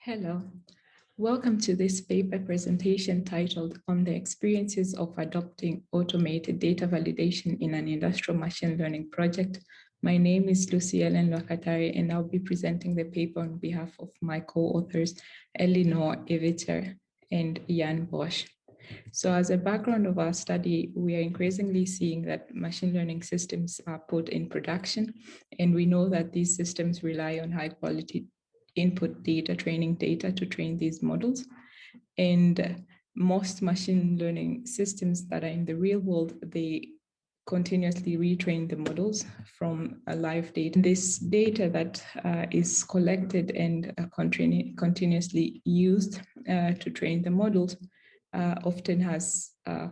Hello, welcome to this paper presentation titled On the Experiences of Adopting Automated Data Validation in an Industrial Machine Learning Project. My name is Lwakatare, and I'll be presenting the paper on behalf of my co-authors, Ellinor, Ivica, and Bosch. So as a background of our study, we are increasingly seeing that machine learning systems are put in production, and we know that these systems rely on high quality input data, training data to train these models. And most machine learning systems that are in the real world, they continuously retrain the models from a live data. This data that is collected and continuously used to train the models often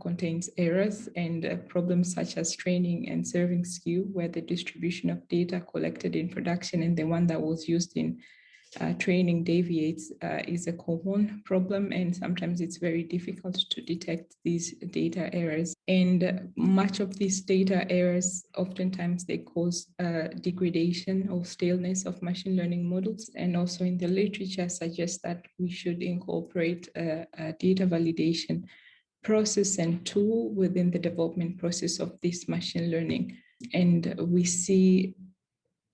contains errors and problems such as training and serving skew, where the distribution of data collected in production and the one that was used in training deviates is a common problem, and sometimes it's very difficult to detect these data errors. And much of these data errors, oftentimes they cause degradation or staleness of machine learning models, and also in the literature suggests that we should incorporate a data validation process and tool within the development process of this machine learning. And we see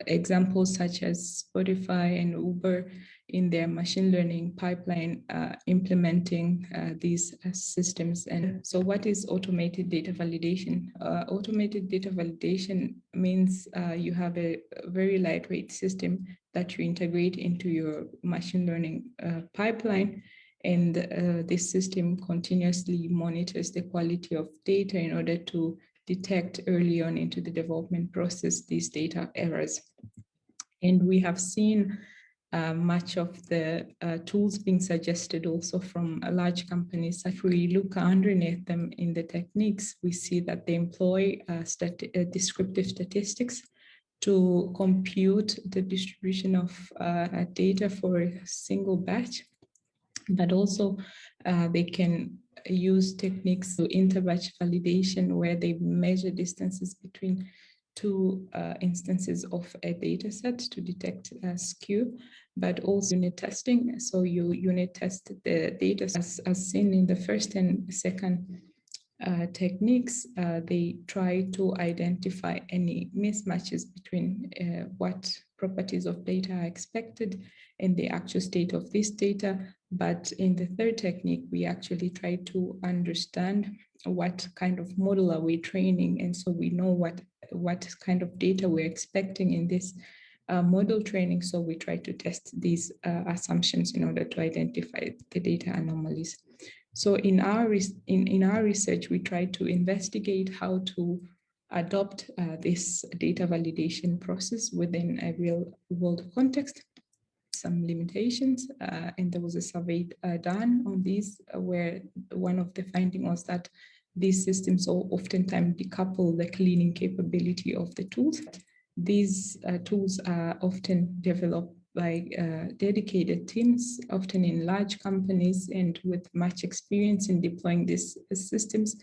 examples such as Spotify and Uber in their machine learning pipeline implementing these systems. And so what is automated data validation? Automated data validation means you have a very lightweight system that you integrate into your machine learning pipeline. And this system continuously monitors the quality of data in order to detect early on into the development process these data errors. And we have seen much of the tools being suggested also from large companies. If we look underneath them in the techniques, we see that they employ descriptive statistics to compute the distribution of data for a single batch, but also they can use techniques to interbatch validation, where they measure distances between two instances of a data set to detect skew, but also unit testing. So you unit test the data as seen in the first and second techniques. They try to identify any mismatches between what properties of data are expected and the actual state of this data. But in the third technique, we actually try to understand what kind of model are we training, and so we know what kind of data we're expecting in this model training. So we try to test these assumptions in order to identify the data anomalies. So in our research, we try to investigate how to adopt this data validation process within a real world context. Some limitations, and there was a survey done on these where one of the findings was that these systems oftentimes decouple the cleaning capability of the tools. These tools are often developed by dedicated teams, often in large companies and with much experience in deploying these systems.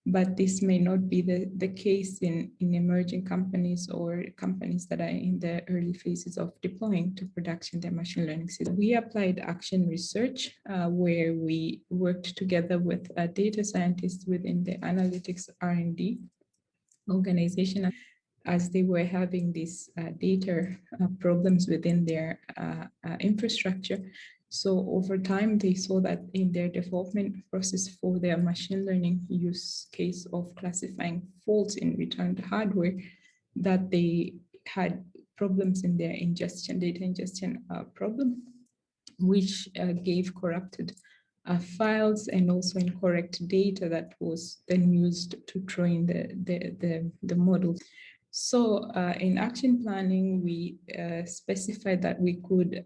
But this may not be the case in emerging companies or companies that are in the early phases of deploying to production their machine learning system. We applied action research where we worked together with data scientists within the analytics R&D organization as they were having these data problems within their infrastructure. So over time, they saw that in their development process for their machine learning use case of classifying faults in returned hardware, that they had problems in their data ingestion problem, which gave corrupted files and also incorrect data that was then used to train the models. So in action planning, we specified that we could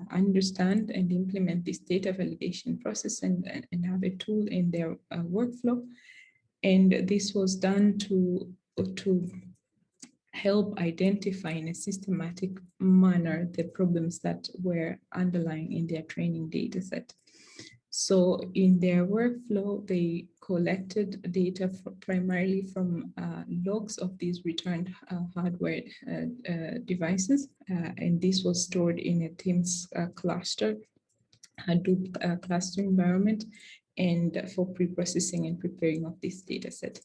understand and implement this data validation process and have a tool in their workflow. And this was done to help identify in a systematic manner the problems that were underlying in their training data set. So in their workflow, they collected data primarily from logs of these returned hardware devices, and this was stored in a Teams cluster Hadoop cluster environment, and for pre-processing and preparing of this data set.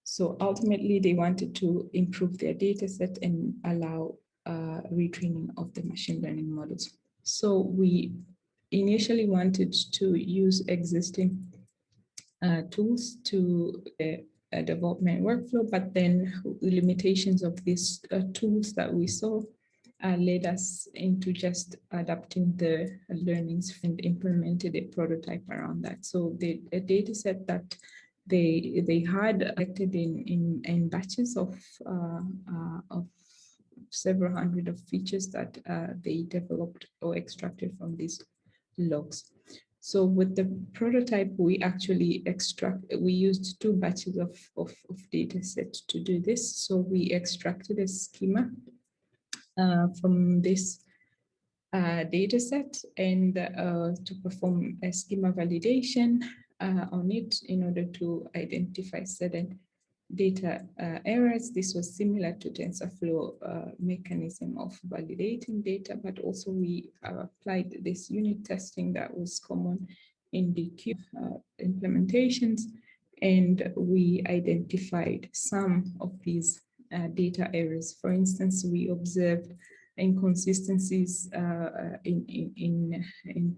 So ultimately, they wanted to improve their data set and allow retraining of the machine learning models. So we initially wanted to use existing tools to development workflow, but then the limitations of these tools that we saw led us into just adapting the learnings and implemented a prototype around that. So the data set that they had collected in batches of several hundred of features that they developed or extracted from these logs. So with the prototype, we actually we used 2 batches of data set to do this. So we extracted a schema from this data set and to perform a schema validation on it in order to identify certain data errors. This was similar to TensorFlow mechanism of validating data, but also we applied this unit testing that was common in the Q implementations, and we identified some of these data errors. For instance, we observed inconsistencies in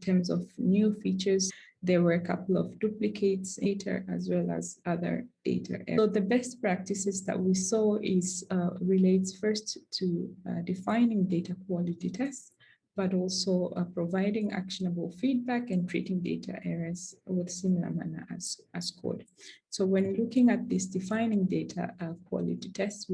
terms of new features. There were a couple of duplicates data as well as other data errors. So the best practices that we saw is relates first to defining data quality tests, but also providing actionable feedback and treating data errors with similar manner as code. So when looking at this defining data quality tests,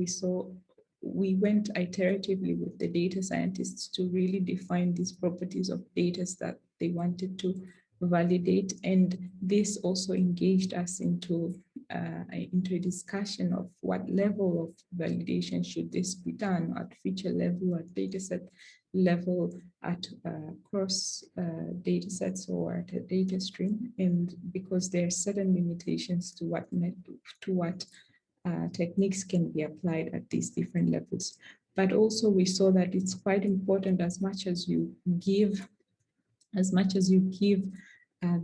we went iteratively with the data scientists to really define these properties of data that they wanted to validate, and this also engaged us into a discussion of what level of validation should this be done, at feature level, at dataset level, at cross data sets, or at a data stream, and because there are certain limitations to what techniques can be applied at these different levels. But also we saw that it's quite important, as much as you give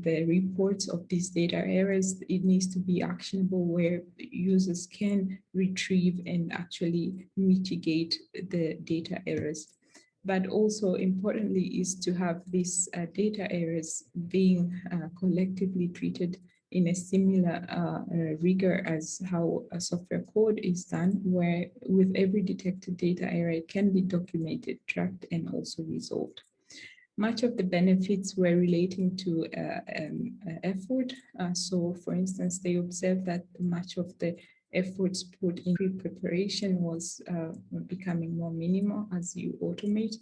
the reports of these data errors, it needs to be actionable, where users can retrieve and actually mitigate the data errors. But also importantly is to have these data errors being collectively treated in a similar rigor as how a software code is done, where with every detected data error, it can be documented, tracked, and also resolved. Much of the benefits were relating to effort. So for instance, they observed that much of the efforts put in pre-preparation was becoming more minimal as you automate,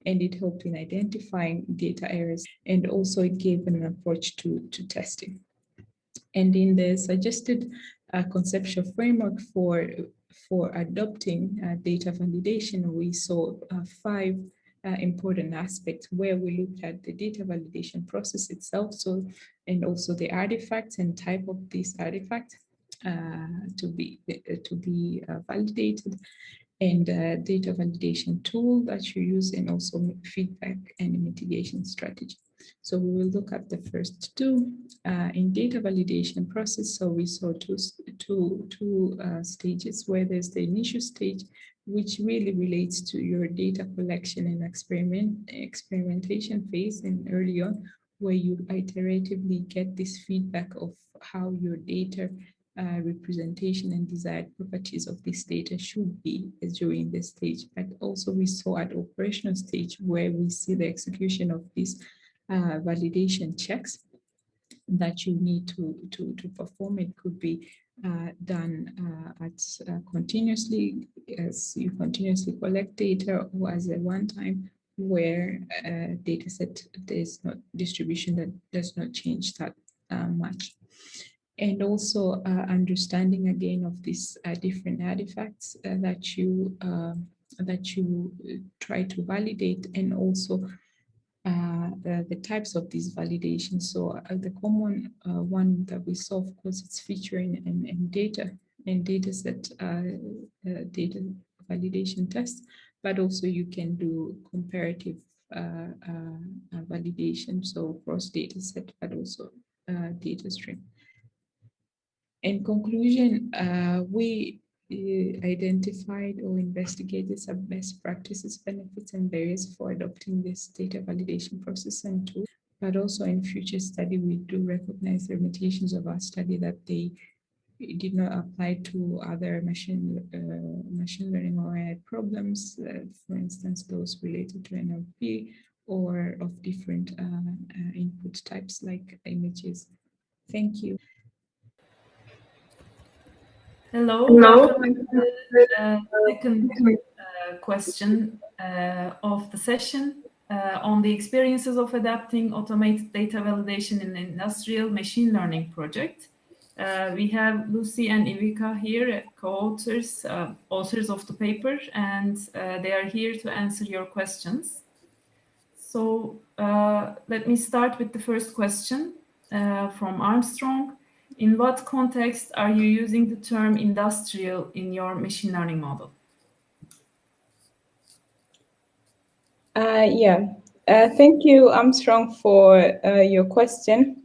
and it helped in identifying data errors, and also it gave an approach to testing. And in the suggested conceptual framework for adopting data validation, we saw 5 important aspects where we looked at the data validation process itself, and also the artifacts and type of these artifacts to be validated, and data validation tool that you use, and also feedback and mitigation strategy. So we will look at the first 2 in data validation process. So we saw two stages, where there's the initial stage, which really relates to your data collection and experimentation phase, and early on, where you iteratively get this feedback of how your data representation and desired properties of this data should be during this stage. But also we saw at operational stage, where we see the execution of these validation checks that you need to perform. It could be done continuously, as you continuously collect data, or as a one-time, where data set, there's not distribution that does not change that much. And also understanding again of these different artifacts that you try to validate, and also the types of these validations. So the common one that we saw, of course, it's featuring in data and data set data validation tests, but also you can do comparative validation, so cross data set, but also data stream. In conclusion, we identified or investigated some best practices, benefits, and barriers for adopting this data validation process and tool. But also in future study, we do recognize the limitations of our study, that they did not apply to other machine learning or AI problems, for instance, those related to NLP or of different input types like images. Thank you. Hello, welcome to the second question of the session on the experiences of adapting automated data validation in an industrial machine learning project. We have Lucy and Ivica here, co-authors, authors of the paper, and they are here to answer your questions. So let me start with the first question from Armstrong. In what context are you using the term industrial in your machine learning model? Thank you, Armstrong, for your question.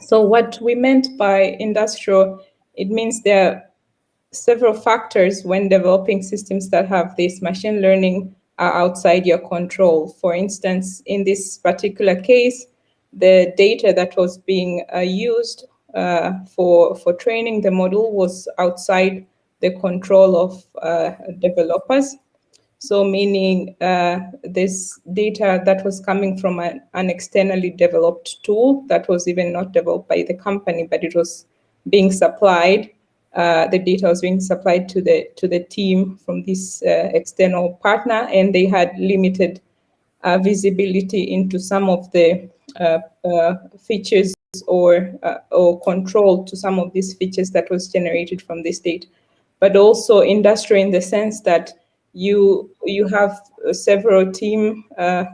So what we meant by industrial, it means there are several factors when developing systems that have this machine learning are outside your control. For instance, in this particular case, the data that was being used for training the model was outside the control of developers. So meaning this data that was coming from an externally developed tool that was even not developed by the company, but it was being supplied. The data was being supplied to the team from this external partner, and they had limited visibility into some of the features or control to some of these features that was generated from this data. But also industrial in the sense that you have several team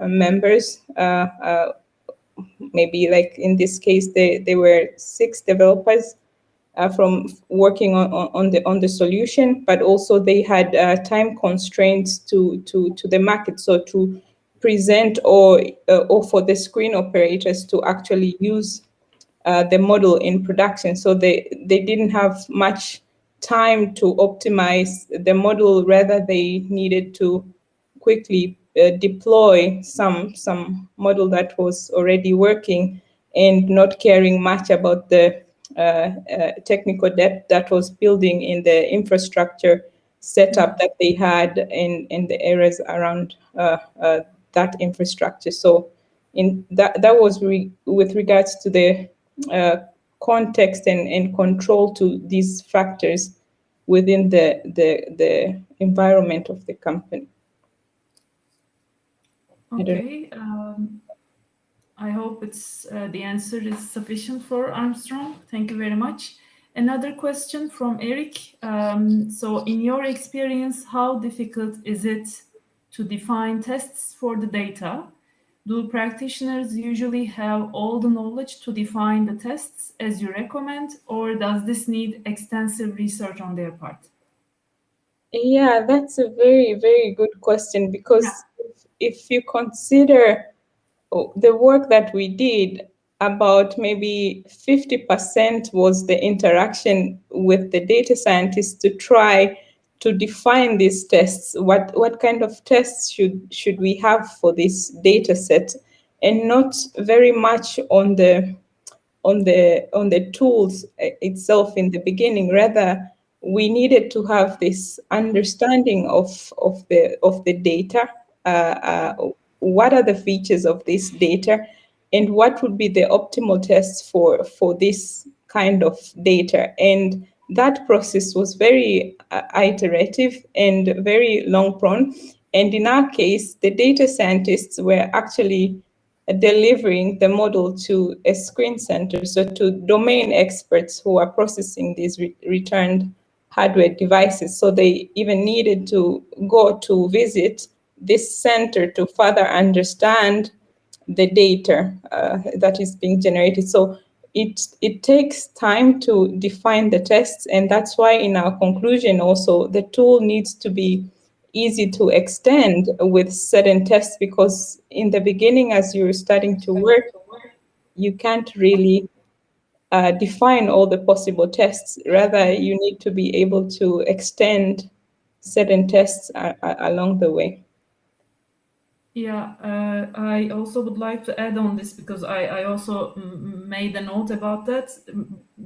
members. Maybe like in this case, there were 6 developers from working on the solution, but also they had time constraints to the market. So to present or for the screen operators to actually use the model in production. So they didn't have much time to optimize the model, rather they needed to quickly deploy some model that was already working and not caring much about the technical debt that was building in the infrastructure setup that they had in the areas around that infrastructure. So in that was with regards to the context and control to these factors within the environment of the company. Okay, I hope it's the answer is sufficient for Armstrong. Thank you very much. Another question from Eric. So in your experience, how difficult is it to define tests for the data? Do practitioners usually have all the knowledge to define the tests as you recommend, or does this need extensive research on their part? Yeah, that's a very, very good question, because if you consider the work that we did, about maybe 50% was the interaction with the data scientists to try to define these tests. What kind of tests should we have for this data set, and not very much on the tools itself in the beginning. Rather, we needed to have this understanding of the data. What are the features of this data, and what would be the optimal tests for this kind of data? And that process was very iterative and very long prone. And in our case, the data scientists were actually delivering the model to a screen center, so to domain experts who are processing these returned hardware devices. So they even needed to go to visit this center to further understand the data that is being generated. So it takes time to define the tests, and that's why in our conclusion also the tool needs to be easy to extend with certain tests, because in the beginning, as you're starting to work, you can't really define all the possible tests. Rather, you need to be able to extend certain tests along the way. Yeah, I also would like to add on this, because I also made a note about that.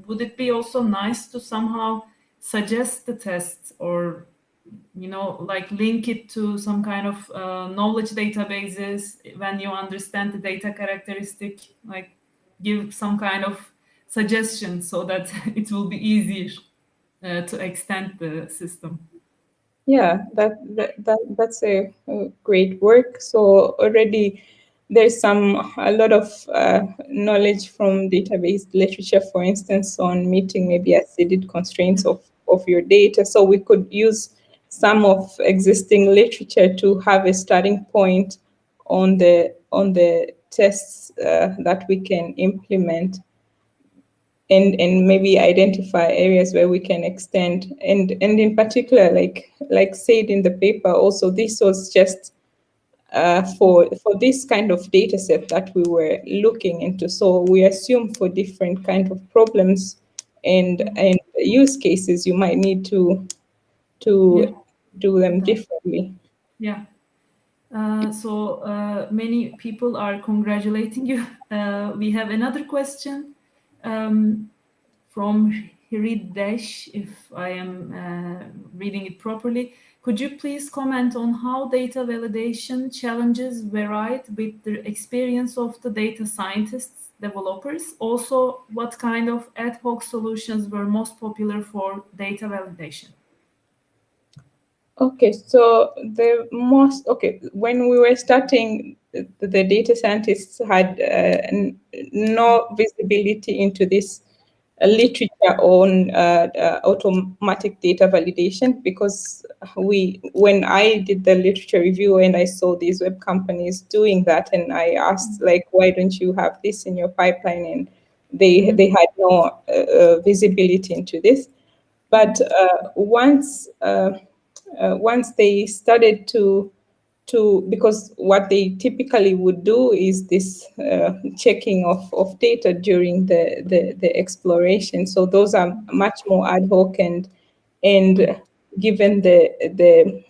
Would it be also nice to somehow suggest the tests, or like link it to some kind of knowledge databases when you understand the data characteristic, like give some kind of suggestion so that it will be easier to extend the system. Yeah, that's a great work. So already there's a lot of knowledge from database literature, for instance, on meeting maybe acidic constraints of your data. So we could use some of existing literature to have a starting point on the tests that we can implement, and maybe identify areas where we can extend. And in particular, like said in the paper, also this was just for this kind of data set that we were looking into. So we assume for different kind of problems and use cases, you might need to do them differently. Yeah. So many people are congratulating you. We have another question from Hiridesh, if I am reading it properly. Could you please comment on how data validation challenges varied with the experience of the data scientists, developers? Also, what kind of ad hoc solutions were most popular for data validation? Okay, so when we were starting, the data scientists had no visibility into this literature on automatic data validation, because when I did the literature review and I saw these web companies doing that, and I asked, like, why don't you have this in your pipeline? And they had no visibility into this. But once they started to because what they typically would do is this checking of data during the exploration. So those are much more ad hoc, and given the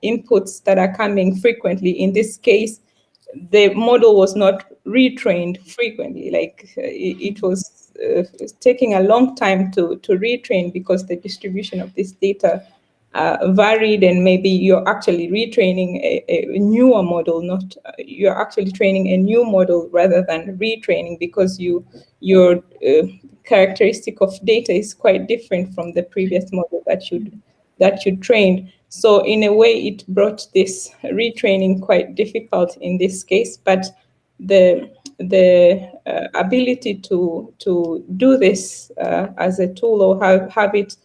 inputs that are coming frequently. In this case, the model was not retrained frequently. Like it was taking a long time to retrain, because the distribution of this data varied, and maybe you're actually retraining a newer model, not you're actually training a new model rather than retraining, because your characteristic of data is quite different from the previous model that you trained. So in a way, it brought this retraining quite difficult in this case, but the ability to do this as a tool, or have it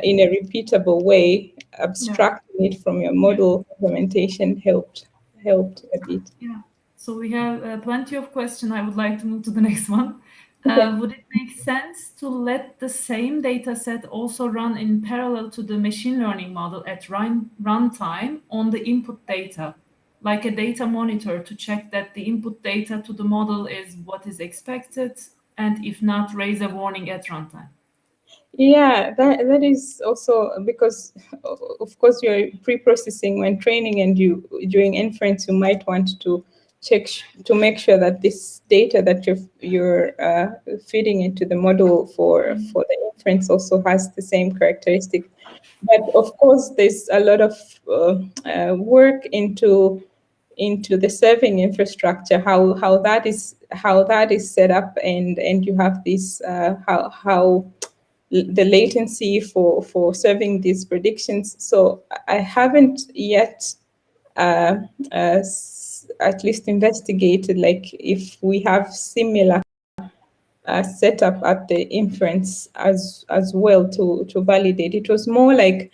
in a repeatable way, abstracting it from your model implementation helped a bit. Yeah. So we have plenty of questions. I would like to move to the next one. Okay. Would it make sense to let the same data set also run in parallel to the machine learning model at runtime on the input data, like a data monitor, to check that the input data to the model is what is expected, and if not, raise a warning at runtime? Yeah, that is also because, of course, you're pre-processing when training, and during inference, you might want to check to make sure that this data that you're feeding into the model for the inference also has the same characteristic. But of course, there's a lot of work into the serving infrastructure, how that is set up, and you have this how the latency for serving these predictions. So I haven't yet at least investigated, like, if we have similar setup at the inference as well to validate. It was more like,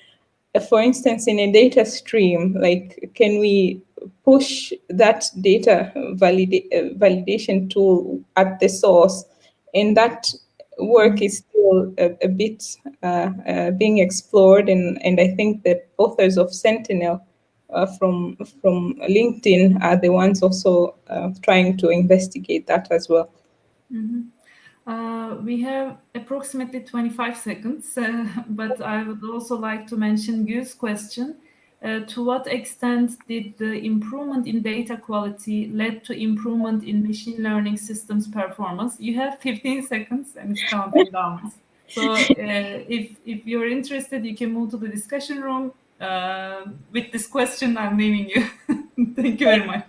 for instance, in a data stream, like, can we push that data validation tool at the source? And that work is still still a bit being explored, and I think that authors of Sentinel from LinkedIn are the ones also trying to investigate that as well. Mm-hmm. We have approximately 25 seconds, but I would also like to mention Gül's question. To what extent did the improvement in data quality led to improvement in machine learning systems performance? You have 15 seconds and it's counting down. So if you're interested, you can move to the discussion room. With this question, I'm leaving you. Thank you very much.